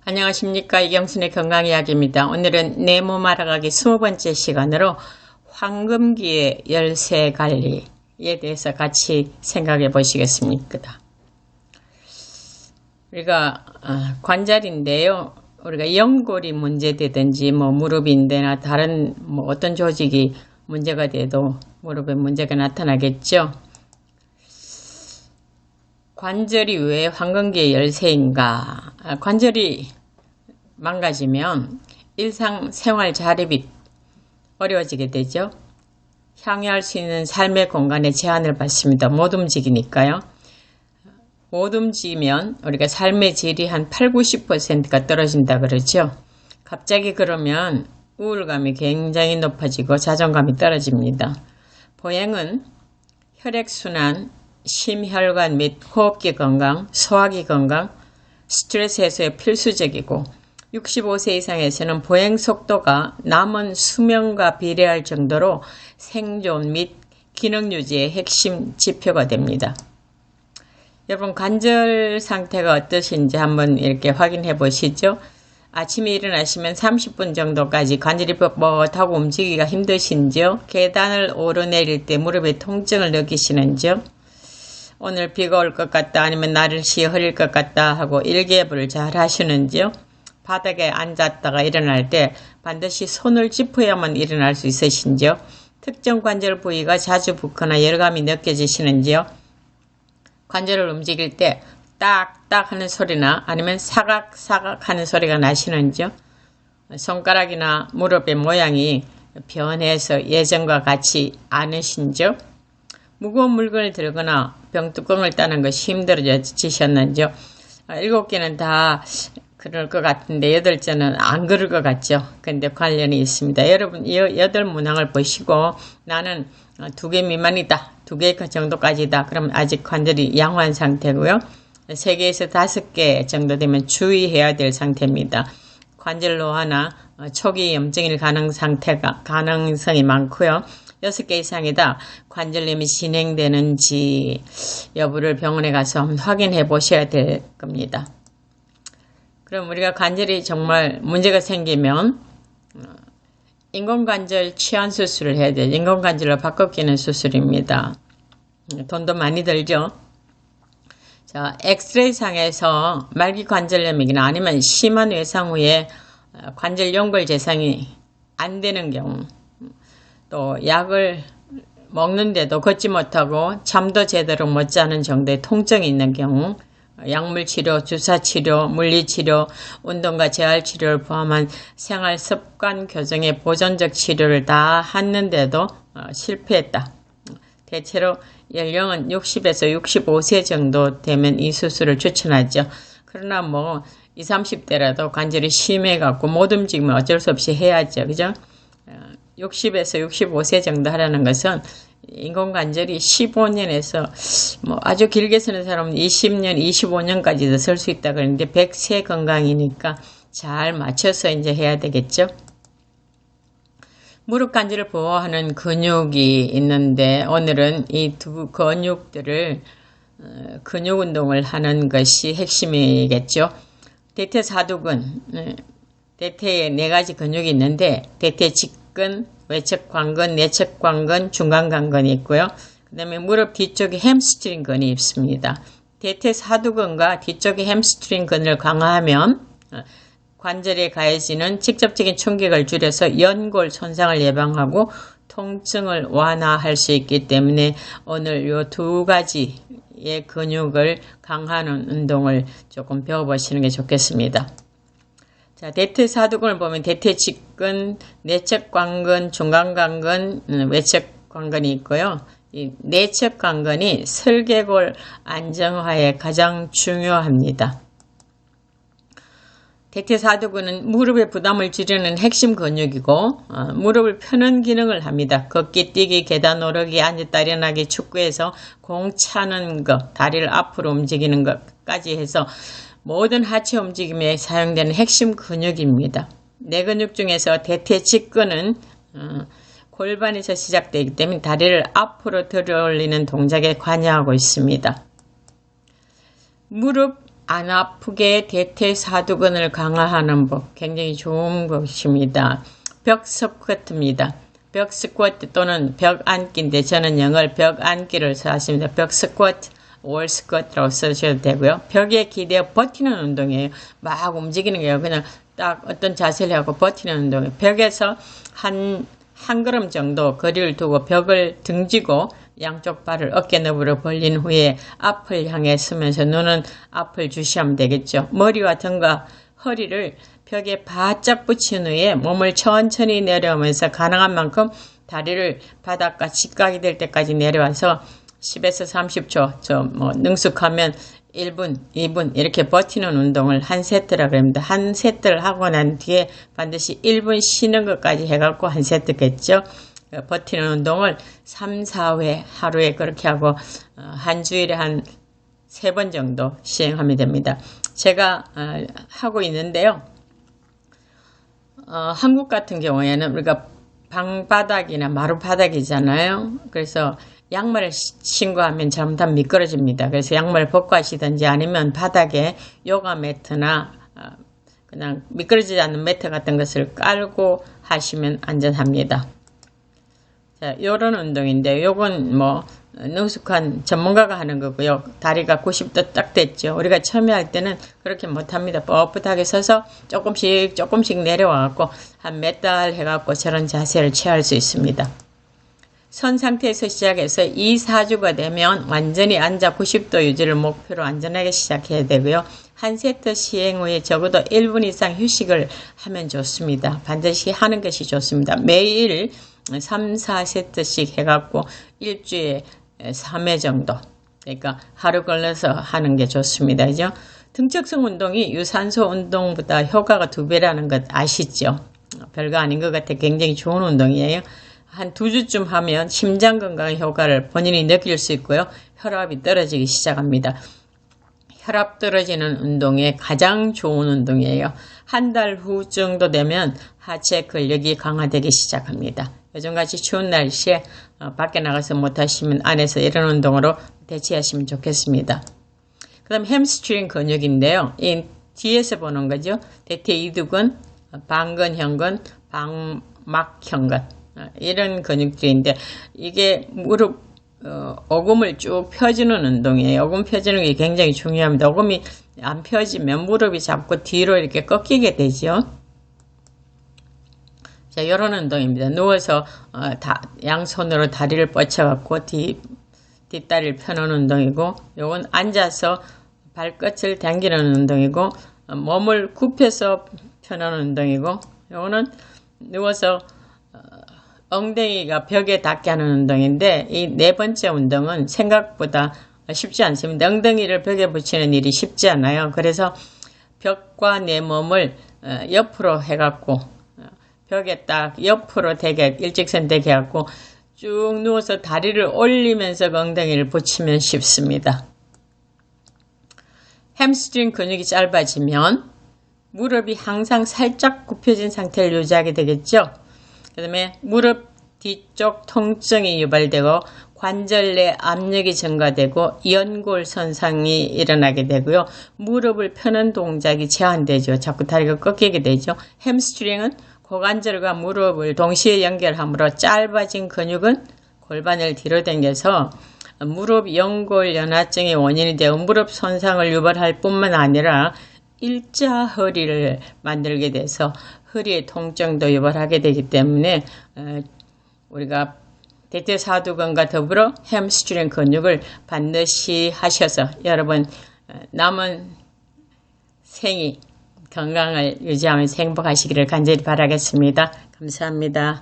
안녕하십니까. 이경순의 건강이야기입니다. 오늘은 내 몸 알아가기 20번째 시간으로 황금기의 열쇠 관리에 대해서 같이 생각해 보시겠습니다. 우리가 관절인데요. 우리가 연골이 문제되든지 무릎인데나 다른 어떤 조직이 문제가 돼도 무릎에 문제가 나타나겠죠. 관절이 왜 황금기의 열쇠인가? 관절이 망가지면 일상생활 자립이 어려워지게 되죠. 향유할 수 있는 삶의 공간에 제한을 받습니다. 못 움직이니까요. 못 움직이면 우리가 삶의 질이 한 80~90%가 떨어진다 그러죠. 갑자기 그러면 우울감이 굉장히 높아지고 자존감이 떨어집니다. 보행은 혈액순환, 심혈관 및 호흡기 건강, 소화기 건강, 스트레스 해소에 필수적이고 65세 이상에서는 보행 속도가 남은 수명과 비례할 정도로 생존 및 기능 유지의 핵심 지표가 됩니다. 여러분 관절 상태가 어떠신지 한번 이렇게 확인해 보시죠. 아침에 일어나시면 30분 정도까지 관절이 뻣뻣하고 움직이기가 힘드신지요? 계단을 오르내릴 때 무릎에 통증을 느끼시는지요? 오늘 비가 올 것 같다 아니면 날씨 흐릴 것 같다 하고 일기예보를 잘 하시는지요? 바닥에 앉았다가 일어날 때 반드시 손을 짚어야만 일어날 수 있으신지요? 특정 관절 부위가 자주 붓거나 열감이 느껴지시는지요? 관절을 움직일 때 딱딱 하는 소리나 아니면 사각사각 하는 소리가 나시는지요? 손가락이나 무릎의 모양이 변해서 예전과 같이 않으신지요? 무거운 물건을 들거나 병뚜껑을 따는 것이 힘들어지셨는지요? 7개는 다 그럴 것 같은데 8개는 안 그럴 것 같죠. 근데 관련이 있습니다. 여러분 이 8문항을 보시고 나는 2개 미만이다. 2개 정도까지다. 그러면 아직 관절이 양호한 상태고요. 3개에서 5개 정도 되면 주의해야 될 상태입니다. 관절 노화나 초기 염증일 가능성이 많고요. 6개 이상이다. 관절염이 진행되는지 여부를 병원에 가서 한번 확인해 보셔야 될 겁니다. 그럼 우리가 관절이 정말 문제가 생기면 인공관절 치환 수술을 해야 돼요. 인공관절로 바꿔 끼는 수술입니다. 돈도 많이 들죠. 자, 엑스레이 상에서 말기 관절염이나 아니면 심한 외상 후에 관절 연골 재생이 안 되는 경우, 또 약을 먹는데도 걷지 못하고 잠도 제대로 못 자는 정도의 통증이 있는 경우, 약물치료, 주사치료, 물리치료, 운동과 재활치료를 포함한 생활습관 교정의 보존적 치료를 다 했는데도 실패했다. 대체로 연령은 60에서 65세 정도 되면 이 수술을 추천하죠. 그러나 20, 30대라도 관절이 심해갖고 못 움직이면 어쩔 수 없이 해야죠. 그죠? 60에서 65세 정도 하라는 것은 인공관절이 15년에서 아주 길게 쓰는 사람은 20년, 25년까지도 쓸 수 있다 그러는데 100세 건강이니까 잘 맞춰서 이제 해야 되겠죠. 무릎 관절을 보호하는 근육이 있는데 오늘은 이 두 근육들을 근육 운동을 하는 것이 핵심이겠죠. 대퇴사두근, 대퇴에 4가지 근육이 있는데 대퇴직근, 외척관근, 내척관근, 중간관근이 있고요. 그 다음에 무릎 뒤쪽에 햄스트링근이 있습니다. 대퇴사두근과 뒤쪽의 햄스트링근을 강화하면 관절에 가해지는 직접적인 충격을 줄여서 연골 손상을 예방하고 통증을 완화할 수 있기 때문에 오늘 이 2가지의 근육을 강화하는 운동을 조금 배워보시는 게 좋겠습니다. 자, 대퇴사두근을 보면 대퇴직근, 내척관근, 중간관근, 외척관근이 있고요. 이 내척관근이 설계골 안정화에 가장 중요합니다. 대퇴사두근은 무릎의 부담을 줄이는 핵심 근육이고 무릎을 펴는 기능을 합니다. 걷기, 뛰기, 계단 오르기, 앉았다 일어나기, 축구에서 공 차는 것, 다리를 앞으로 움직이는 것까지 해서 모든 하체 움직임에 사용되는 핵심 근육입니다. 4근육 중에서 대퇴직근은 골반에서 시작되기 때문에 다리를 앞으로 들어 올리는 동작에 관여하고 있습니다. 무릎 안 아프게 대퇴사두근을 강화하는 법, 굉장히 좋은 것입니다. 벽 스쿼트입니다. 벽 스쿼트 또는 벽 앉기인데 저는 영어를 벽 앉기를 써왔습니다. 벽 스쿼트, 월 스쿼트라고 쓰셔도 되고요. 벽에 기대어 버티는 운동이에요. 막 움직이는 게요. 그냥 딱 어떤 자세를 하고 버티는 운동이에요. 벽에서 한 걸음 정도 거리를 두고 벽을 등지고 양쪽 발을 어깨 너비로 벌린 후에 앞을 향해 서면서 눈은 앞을 주시하면 되겠죠. 머리와 등과 허리를 벽에 바짝 붙인 후에 몸을 천천히 내려오면서 가능한 만큼 다리를 바닥과 직각이 될 때까지 내려와서 10에서 30초, 능숙하면 1분, 2분 이렇게 버티는 운동을 한 세트라고 합니다. 한 세트를 하고 난 뒤에 반드시 1분 쉬는 것까지 해갖고 한 세트겠죠. 버티는 운동을 3, 4회 하루에 그렇게 하고 한 주일에 한 3번 정도 시행하면 됩니다. 제가 하고 있는데요. 한국 같은 경우에는 우리가 방바닥이나 마루바닥이잖아요. 그래서 양말을 신고 하면 잘못하면 미끄러집니다. 그래서 양말 벗고 하시든지 아니면 바닥에 요가 매트나 그냥 미끄러지지 않는 매트 같은 것을 깔고 하시면 안전합니다. 자, 요런 운동인데 요건 능숙한 전문가가 하는 거고요. 다리가 90도 딱 됐죠. 우리가 처음에 할 때는 그렇게 못합니다. 뻣뻣하게 서서 조금씩 내려와갖고 한 몇 달 해갖고 저런 자세를 취할 수 있습니다. 선 상태에서 시작해서 2, 4주가 되면 완전히 앉아 90도 유지를 목표로 안전하게 시작해야 되고요. 한 세트 시행 후에 적어도 1분 이상 휴식을 하면 좋습니다. 반드시 하는 것이 좋습니다. 매일 3, 4세트씩 해갖고 일주일에 3회 정도, 그러니까 하루 걸러서 하는 게 좋습니다. 그죠? 등척성 운동이 유산소 운동보다 효과가 2배라는 것 아시죠? 별거 아닌 것 같아. 굉장히 좋은 운동이에요. 한 2주쯤 하면 심장 건강 효과를 본인이 느낄 수 있고요. 혈압이 떨어지기 시작합니다. 혈압 떨어지는 운동에 가장 좋은 운동이에요. 한 달 후 정도 되면 하체 근력이 강화되기 시작합니다. 요즘같이 추운 날씨에 밖에 나가서 못하시면 안에서 이런 운동으로 대체하시면 좋겠습니다. 그 다음 햄스트링 근육인데요. 이 뒤에서 보는 거죠. 대퇴 이두근, 방근형근, 방막형근 이런 근육들인데 이게 무릎 오금을 쭉 펴주는 운동이에요. 오금 펴주는 게 굉장히 중요합니다. 오금이 안 펴지면 무릎이 자꾸 뒤로 이렇게 꺾이게 되죠. 자, 이런 운동입니다. 누워서 양손으로 다리를 뻗쳐갖고 뒷다리를 펴는 운동이고, 요건 앉아서 발끝을 당기는 운동이고, 몸을 굽혀서 펴는 운동이고, 요거는 누워서 엉덩이가 벽에 닿게 하는 운동인데, 이 네 번째 운동은 생각보다 쉽지 않습니다. 엉덩이를 벽에 붙이는 일이 쉽지 않아요. 그래서 벽과 내 몸을 옆으로 해갖고 벽에 딱 옆으로 되게 일직선 되게 해갖고 쭉 누워서 다리를 올리면서 엉덩이를 붙이면 쉽습니다. 햄스트링 근육이 짧아지면 무릎이 항상 살짝 굽혀진 상태를 유지하게 되겠죠. 그 다음에 무릎 뒤쪽 통증이 유발되고 관절 내 압력이 증가되고 연골 손상이 일어나게 되고요. 무릎을 펴는 동작이 제한되죠. 자꾸 다리가 꺾이게 되죠. 햄스트링은 고관절과 무릎을 동시에 연결하므로 짧아진 근육은 골반을 뒤로 당겨서 무릎 연골 연화증의 원인이 되어 무릎 손상을 유발할 뿐만 아니라 일자 허리를 만들게 돼서 허리의 통증도 유발하게 되기 때문에 우리가 대퇴사두근과 더불어 햄스트링 근육을 반드시 하셔서 여러분 남은 생이 건강을 유지하면서 행복하시기를 간절히 바라겠습니다. 감사합니다.